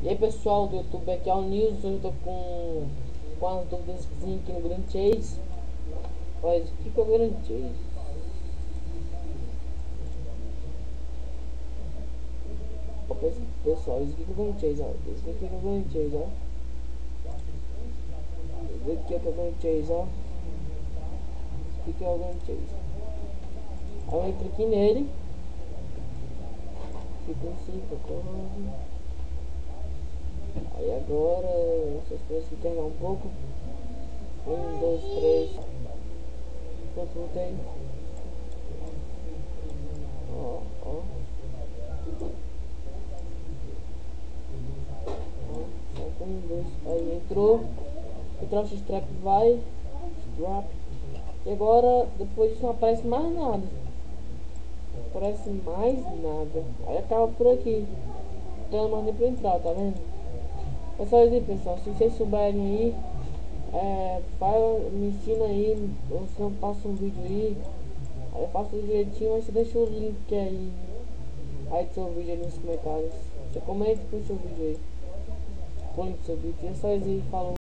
E aí pessoal do YouTube, aqui é o Nilson, eu tô com as dúvidas aqui no Grand Chase. Mas o que é o Grand Chase? Ó, pessoal, isso aqui é o Grand Chase, ó. Isso aqui é o Grand Chase, ó. Isso aqui é o Grand Chase, ó. Isso aqui é o Grand Chase. Aí eu entro aqui nele. Fico assim, procurando. Aí agora, vocês precisam carregar um pouco. 1, 2, 3. Quanto não tem? Ó, ó. Só 1, 2. Aí entrou. O troço de strap vai. Strap. E agora, depois disso não aparece mais nada. Não aparece mais nada. Aí acaba por aqui. Então não nem pra entrar, tá vendo? É só isso aí, pessoal. Se vocês souberem aí, me ensina aí. Ou se não, passa um vídeo aí. Aí eu faço direitinho, mas você deixa o link aí do seu vídeo aí nos comentários. Você comenta com o seu vídeo aí. Com o link do seu vídeo. É só isso aí, falou.